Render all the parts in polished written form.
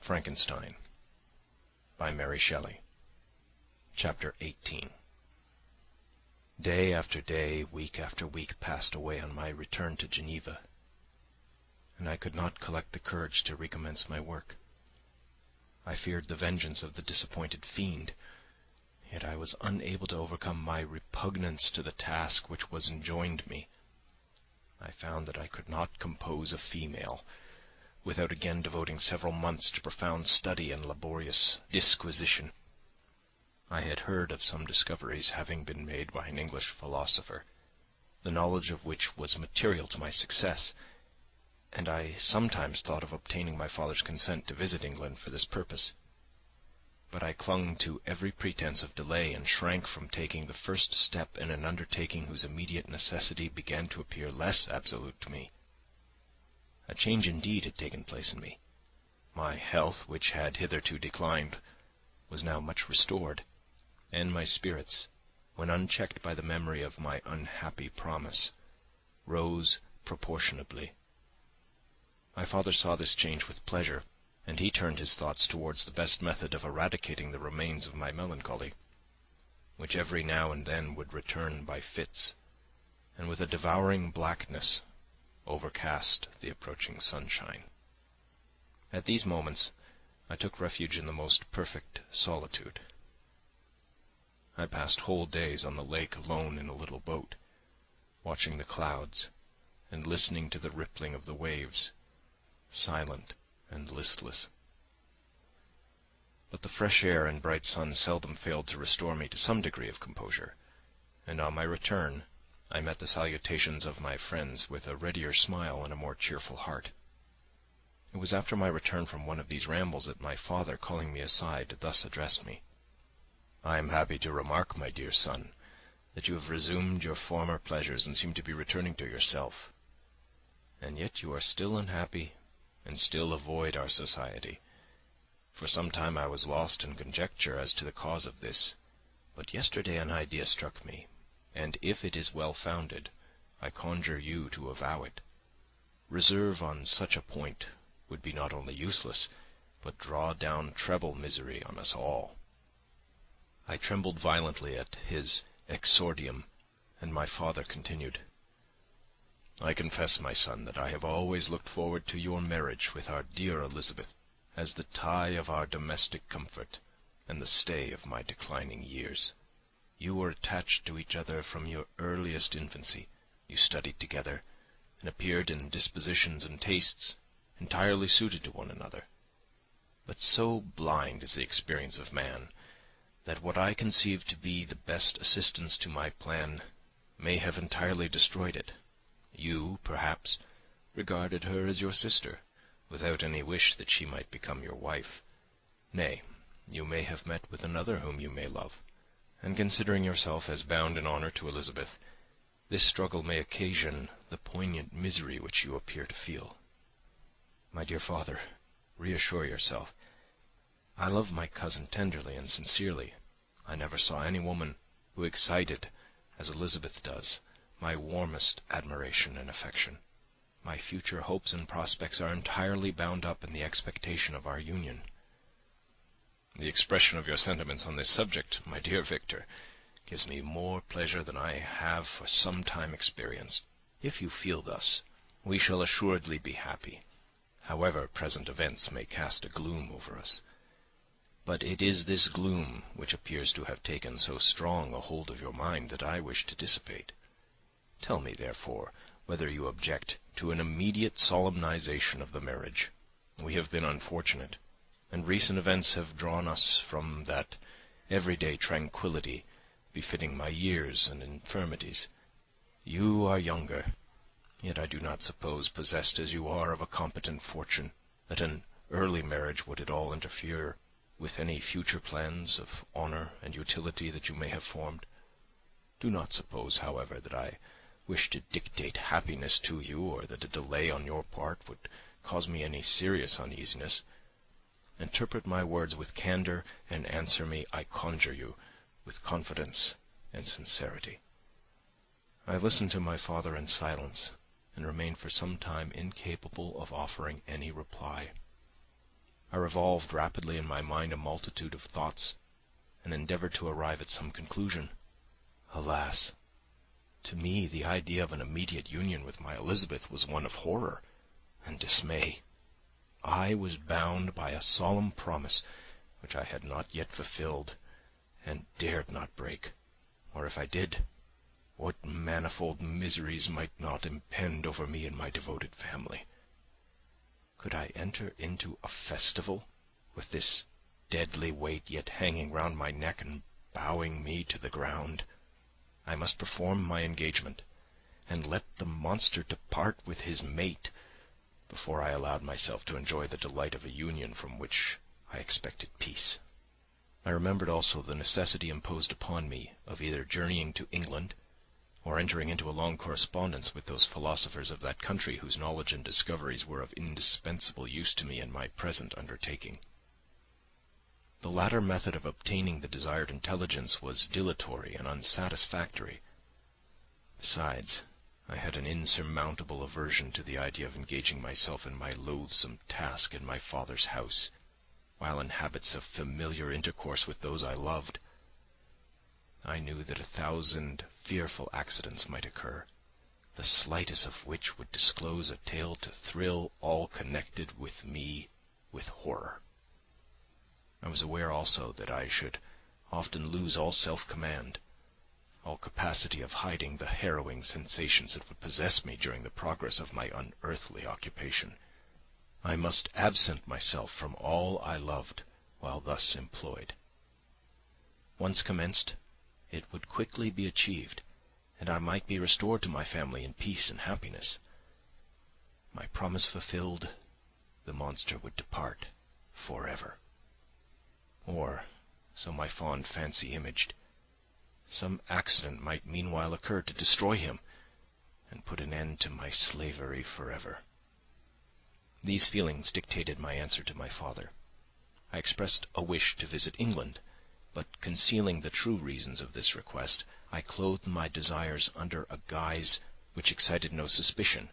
Frankenstein by Mary Shelley. Chapter 18. Day after day, week after week passed away on my return to Geneva, and I could not collect the courage to recommence my work. I feared the vengeance of the disappointed fiend, yet I was unable to overcome my repugnance to the task which was enjoined me. I found that I could not compose a female without again devoting several months to profound study and laborious disquisition. I had heard of some discoveries having been made by an English philosopher, the knowledge of which was material to my success, and I sometimes thought of obtaining my father's consent to visit England for this purpose. But I clung to every pretence of delay and shrank from taking the first step in an undertaking whose immediate necessity began to appear less absolute to me. A change indeed had taken place in me. My health, which had hitherto declined, was now much restored, and my spirits, when unchecked by the memory of my unhappy promise, rose proportionably. My father saw this change with pleasure, and he turned his thoughts towards the best method of eradicating the remains of my melancholy, which every now and then would return by fits, and with a devouring blackness overcast the approaching sunshine. At these moments I took refuge in the most perfect solitude. I passed whole days on the lake alone in a little boat, watching the clouds and listening to the rippling of the waves, silent and listless. But the fresh air and bright sun seldom failed to restore me to some degree of composure, and on my return I met the salutations of my friends with a readier smile and a more cheerful heart. It was after my return from one of these rambles that my father, calling me aside, thus addressed me. "I am happy to remark, my dear son, that you have resumed your former pleasures and seem to be returning to yourself. And yet you are still unhappy, and still avoid our society. For some time I was lost in conjecture as to the cause of this, but yesterday an idea struck me, and if it is well founded, I conjure you to avow it. Reserve on such a point would be not only useless, but draw down treble misery on us all." I trembled violently at his exordium, and my father continued, "I confess, my son, that I have always looked forward to your marriage with our dear Elizabeth as the tie of our domestic comfort and the stay of my declining years. You were attached to each other from your earliest infancy. You studied together, and appeared in dispositions and tastes entirely suited to one another. But so blind is the experience of man, that what I conceived to be the best assistance to my plan may have entirely destroyed it. You, perhaps, regarded her as your sister, without any wish that she might become your wife. Nay, you may have met with another whom you may love, and considering yourself as bound in honour to Elizabeth, this struggle may occasion the poignant misery which you appear to feel. My dear father, reassure yourself. I love my cousin tenderly and sincerely. I never saw any woman who excited, as Elizabeth does, my warmest admiration and affection. My future hopes and prospects are entirely bound up in the expectation of our union." "The expression of your sentiments on this subject, my dear Victor, gives me more pleasure than I have for some time experienced. If you feel thus, we shall assuredly be happy, however present events may cast a gloom over us. But it is this gloom which appears to have taken so strong a hold of your mind that I wish to dissipate. Tell me, therefore, whether you object to an immediate solemnization of the marriage. We have been unfortunate, and recent events have drawn us from that everyday tranquillity befitting my years and infirmities. You are younger, yet I do not suppose, possessed as you are of a competent fortune, that an early marriage would at all interfere with any future plans of honour and utility that you may have formed. Do not suppose, however, that I wish to dictate happiness to you, or that a delay on your part would cause me any serious uneasiness. Interpret my words with candour, and answer me, I conjure you, with confidence and sincerity." I listened to my father in silence, and remained for some time incapable of offering any reply. I revolved rapidly in my mind a multitude of thoughts, and endeavoured to arrive at some conclusion. Alas! To me the idea of an immediate union with my Elizabeth was one of horror and dismay. I was bound by a solemn promise which I had not yet fulfilled, and dared not break, or if I did, what manifold miseries might not impend over me and my devoted family. Could I enter into a festival with this deadly weight yet hanging round my neck and bowing me to the ground? I must perform my engagement, and let the monster depart with his mate, before I allowed myself to enjoy the delight of a union from which I expected peace. I remembered also the necessity imposed upon me of either journeying to England, or entering into a long correspondence with those philosophers of that country whose knowledge and discoveries were of indispensable use to me in my present undertaking. The latter method of obtaining the desired intelligence was dilatory and unsatisfactory. Besides, I had an insurmountable aversion to the idea of engaging myself in my loathsome task in my father's house, while in habits of familiar intercourse with those I loved. I knew that 1,000 fearful accidents might occur, the slightest of which would disclose a tale to thrill all connected with me with horror. I was aware also that I should often lose all self-command, all capacity of hiding the harrowing sensations that would possess me during the progress of my unearthly occupation. I must absent myself from all I loved while thus employed. Once commenced, it would quickly be achieved, and I might be restored to my family in peace and happiness. My promise fulfilled, the monster would depart forever. Or, so my fond fancy imaged, some accident might meanwhile occur to destroy him, and put an end to my slavery forever. These feelings dictated my answer to my father. I expressed a wish to visit England, but concealing the true reasons of this request, I clothed my desires under a guise which excited no suspicion,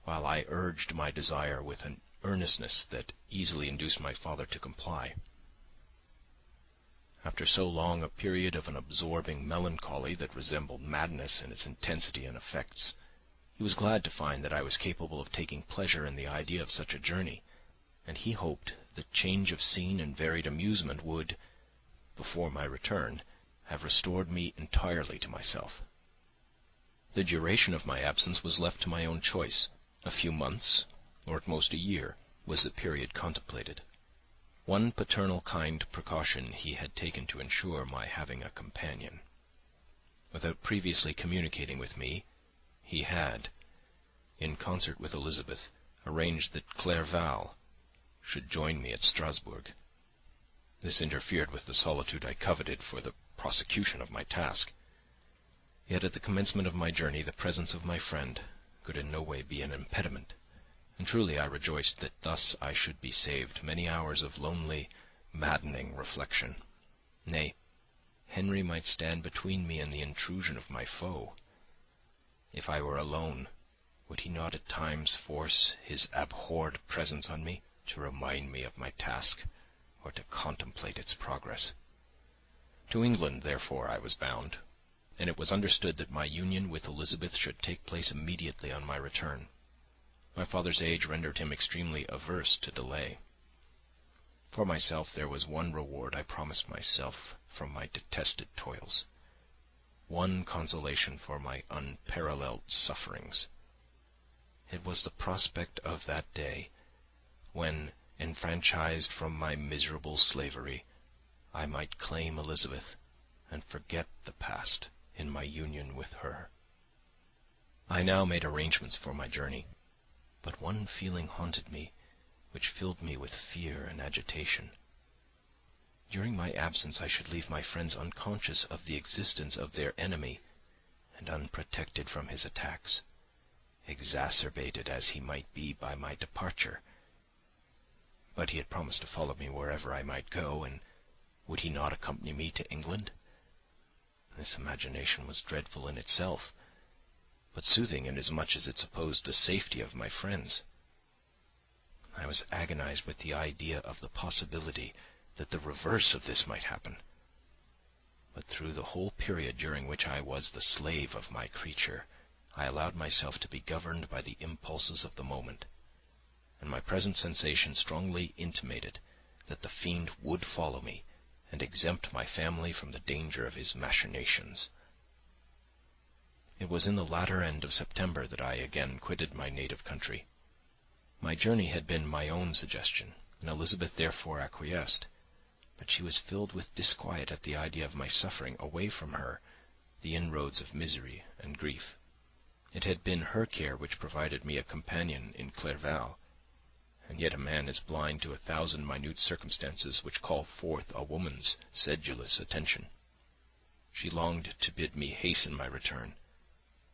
while I urged my desire with an earnestness that easily induced my father to comply. After so long a period of an absorbing melancholy that resembled madness in its intensity and effects, he was glad to find that I was capable of taking pleasure in the idea of such a journey, and he hoped that change of scene and varied amusement would, before my return, have restored me entirely to myself. The duration of my absence was left to my own choice. A few months, or at most a year, was the period contemplated. One paternal kind precaution he had taken to ensure my having a companion. Without previously communicating with me, he had, in concert with Elizabeth, arranged that Clerval should join me at Strasbourg. This interfered with the solitude I coveted for the prosecution of my task. Yet at the commencement of my journey the presence of my friend could in no way be an impediment, and truly I rejoiced that thus I should be saved many hours of lonely, maddening reflection. Nay, Henry might stand between me and the intrusion of my foe. If I were alone, would he not at times force his abhorred presence on me, to remind me of my task, or to contemplate its progress? To England, therefore, I was bound, and it was understood that my union with Elizabeth should take place immediately on my return. My father's age rendered him extremely averse to delay. For myself there was one reward I promised myself from my detested toils, one consolation for my unparalleled sufferings. It was the prospect of that day, when, enfranchised from my miserable slavery, I might claim Elizabeth, and forget the past in my union with her. I now made arrangements for my journey, but one feeling haunted me, which filled me with fear and agitation. During my absence I should leave my friends unconscious of the existence of their enemy, and unprotected from his attacks, exacerbated as he might be by my departure. But he had promised to follow me wherever I might go, and would he not accompany me to England? This imagination was dreadful in itself, but soothing inasmuch as it supposed the safety of my friends. I was agonized with the idea of the possibility that the reverse of this might happen. But through the whole period during which I was the slave of my creature, I allowed myself to be governed by the impulses of the moment, and my present sensation strongly intimated that the fiend would follow me and exempt my family from the danger of his machinations. It was in the latter end of September that I again quitted my native country. My journey had been my own suggestion, and Elizabeth therefore acquiesced, but she was filled with disquiet at the idea of my suffering away from her the inroads of misery and grief. It had been her care which provided me a companion in Clerval, and yet a man is blind to 1,000 minute circumstances which call forth a woman's sedulous attention. She longed to bid me hasten my return.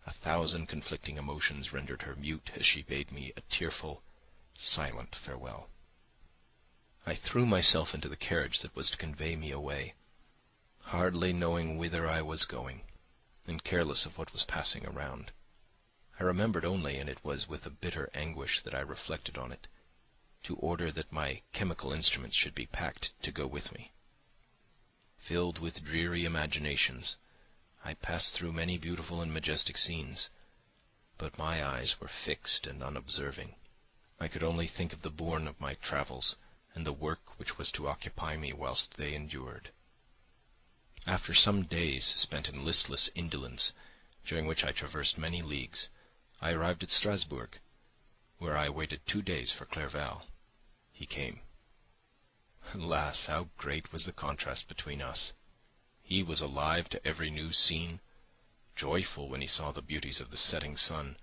1,000 conflicting emotions rendered her mute as she bade me a tearful, silent farewell. I threw myself into the carriage that was to convey me away, hardly knowing whither I was going, and careless of what was passing around. I remembered only, and it was with a bitter anguish that I reflected on it, to order that my chemical instruments should be packed to go with me. Filled with dreary imaginations, I passed through many beautiful and majestic scenes, but my eyes were fixed and unobserving. I could only think of the bourne of my travels, and the work which was to occupy me whilst they endured. After some days spent in listless indolence, during which I traversed many leagues, I arrived at Strasbourg, where I waited 2 days for Clerval. He came. Alas, how great was the contrast between us! He was alive to every new scene, joyful when he saw the beauties of the setting sun,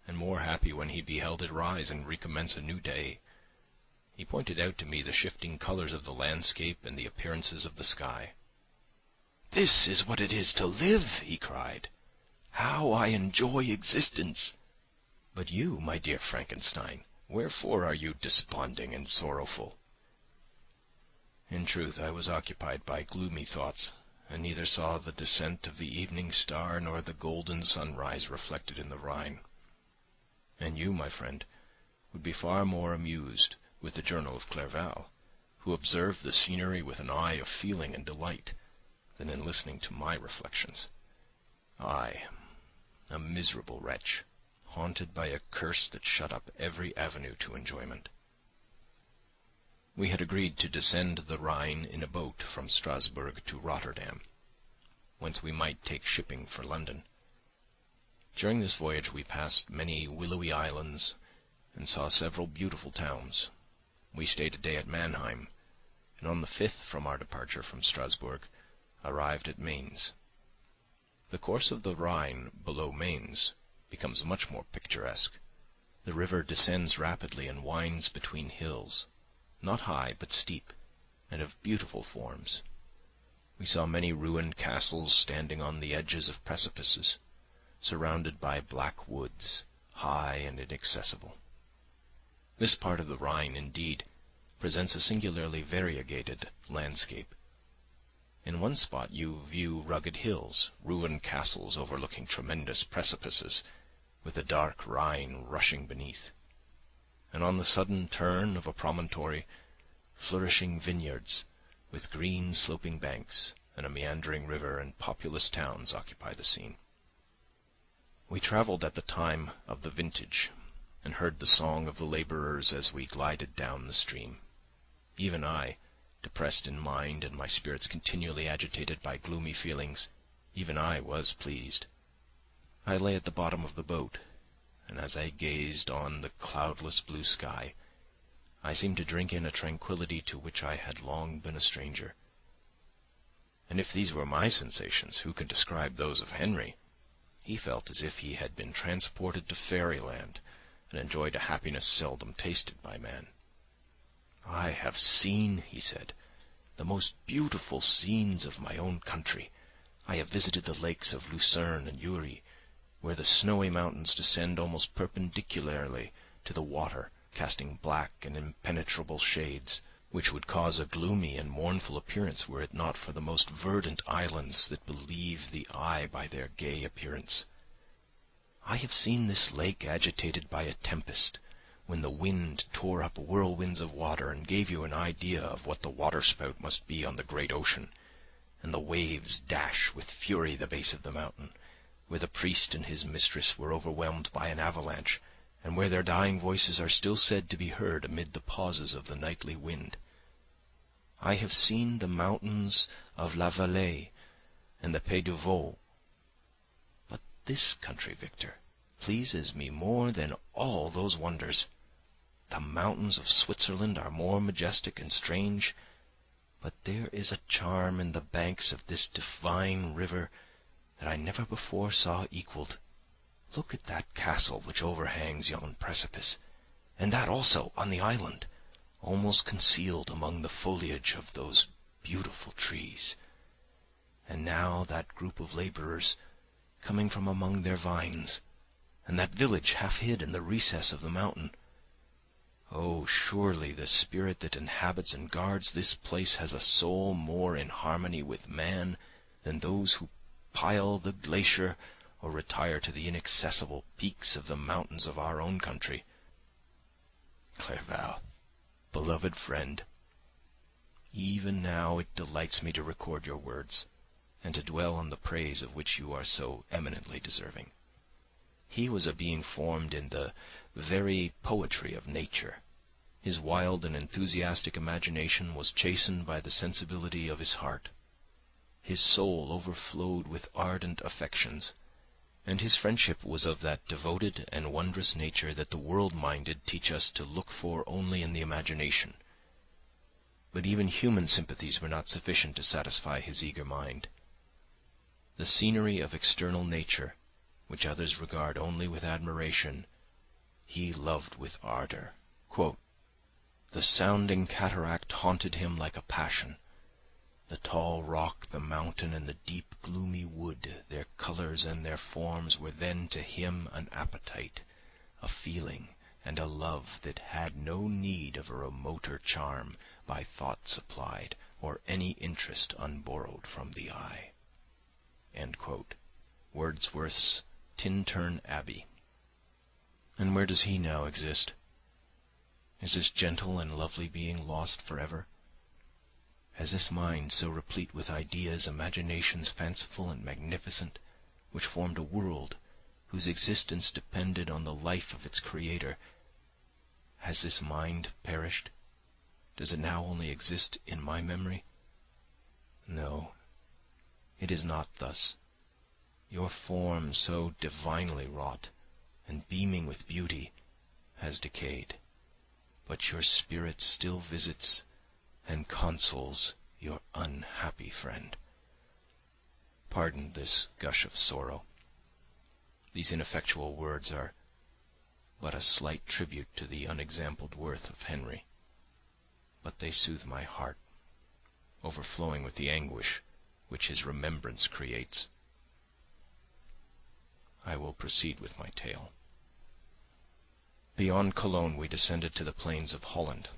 and more happy when he beheld it rise and recommence a new day. He pointed out to me the shifting colours of the landscape and the appearances of the sky. "This is what it is to live!" he cried. "How I enjoy existence! But you, my dear Frankenstein, wherefore are you desponding and sorrowful?" In truth, I was occupied by gloomy thoughts, and neither saw the descent of the evening star nor the golden sunrise reflected in the Rhine. And you, my friend, would be far more amused with the journal of Clerval, who observed the scenery with an eye of feeling and delight, than in listening to my reflections. I, a miserable wretch, haunted by a curse that shut up every avenue to enjoyment. We had agreed to descend the Rhine in a boat from Strasbourg to Rotterdam, whence we might take shipping for London. During this voyage we passed many willowy islands and saw several beautiful towns. We stayed a day at Mannheim, and on the 5th from our departure from Strasbourg arrived at Mainz. The course of the Rhine below Mainz becomes much more picturesque. The river descends rapidly and winds between hills, not high but steep, and of beautiful forms. We saw many ruined castles standing on the edges of precipices, surrounded by black woods, high and inaccessible. This part of the Rhine, indeed, presents a singularly variegated landscape. In one spot you view rugged hills, ruined castles overlooking tremendous precipices, with the dark Rhine rushing beneath, and on the sudden turn of a promontory, flourishing vineyards, with green sloping banks, and a meandering river and populous towns occupy the scene. We travelled at the time of the vintage, and heard the song of the labourers as we glided down the stream. Even I, depressed in mind and my spirits continually agitated by gloomy feelings, even I was pleased. I lay at the bottom of the boat, and as I gazed on the cloudless blue sky, I seemed to drink in a tranquillity to which I had long been a stranger. And if these were my sensations, who can describe those of Henry? He felt as if he had been transported to fairyland, and enjoyed a happiness seldom tasted by man. "I have seen," he said, "the most beautiful scenes of my own country. I have visited the lakes of Lucerne and Uri, where the snowy mountains descend almost perpendicularly to the water, casting black and impenetrable shades, which would cause a gloomy and mournful appearance were it not for the most verdant islands that relieve the eye by their gay appearance. I have seen this lake agitated by a tempest, when the wind tore up whirlwinds of water and gave you an idea of what the waterspout must be on the great ocean, and the waves dash with fury the base of the mountain, where the priest and his mistress were overwhelmed by an avalanche, and where their dying voices are still said to be heard amid the pauses of the nightly wind. I have seen the mountains of La Valais and the Pays de Vaud. But this country, Victor, pleases me more than all those wonders. The mountains of Switzerland are more majestic and strange, but there is a charm in the banks of this divine river that I never before saw equalled. Look at that castle which overhangs yon precipice, and that also on the island, almost concealed among the foliage of those beautiful trees. And now that group of labourers coming from among their vines, and that village half hid in the recess of the mountain. Oh, surely the spirit that inhabits and guards this place has a soul more in harmony with man than those who pile the glacier or retire to the inaccessible peaks of the mountains of our own country. Clerval, beloved friend, even now it delights me to record your words, and to dwell on the praise of which you are so eminently deserving. He was a being formed in the very poetry of nature. His wild and enthusiastic imagination was chastened by the sensibility of his heart. His soul overflowed with ardent affections, and his friendship was of that devoted and wondrous nature that the world-minded teach us to look for only in the imagination. But even human sympathies were not sufficient to satisfy his eager mind. The scenery of external nature, which others regard only with admiration, he loved with ardour. Quote, "The sounding cataract haunted him like a passion. The tall rock, the mountain, and the deep gloomy wood, their colours and their forms were then to him an appetite, a feeling, and a love that had no need of a remoter charm, by thought supplied, or any interest unborrowed from the eye." End quote. Wordsworth's Tintern Abbey. And where does he now exist? Is this gentle and lovely being lost forever? Has this mind, so replete with ideas, imaginations fanciful and magnificent, which formed a world, whose existence depended on the life of its creator, has this mind perished? Does it now only exist in my memory? No, it is not thus. Your form, so divinely wrought, and beaming with beauty, has decayed, but your spirit still visits and consoles your unhappy friend. Pardon this gush of sorrow. These ineffectual words are but a slight tribute to the unexampled worth of Henry, but they soothe my heart, overflowing with the anguish which his remembrance creates. I will proceed with my tale. Beyond Cologne we descended to the plains of Holland,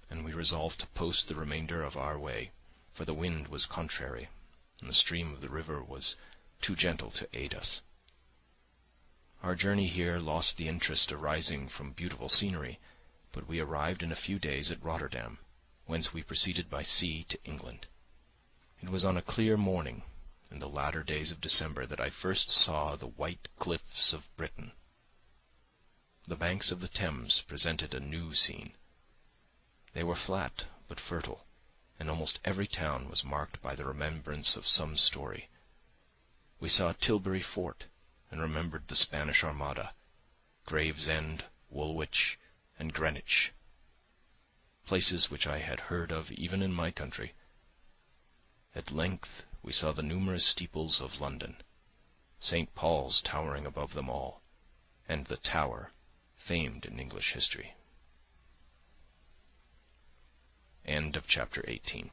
and we resolved to post the remainder of our way, for the wind was contrary, and the stream of the river was too gentle to aid us. Our journey here lost the interest arising from beautiful scenery, but we arrived in a few days at Rotterdam, whence we proceeded by sea to England. It was on a clear morning, in the latter days of December, that I first saw the white cliffs of Britain. The banks of the Thames presented a new scene. They were flat but fertile, and almost every town was marked by the remembrance of some story. We saw Tilbury Fort, and remembered the Spanish Armada, Gravesend, Woolwich, and Greenwich, places which I had heard of even in my country. At length we saw the numerous steeples of London, St. Paul's towering above them all, and the Tower, famed in English history. End of Chapter 18.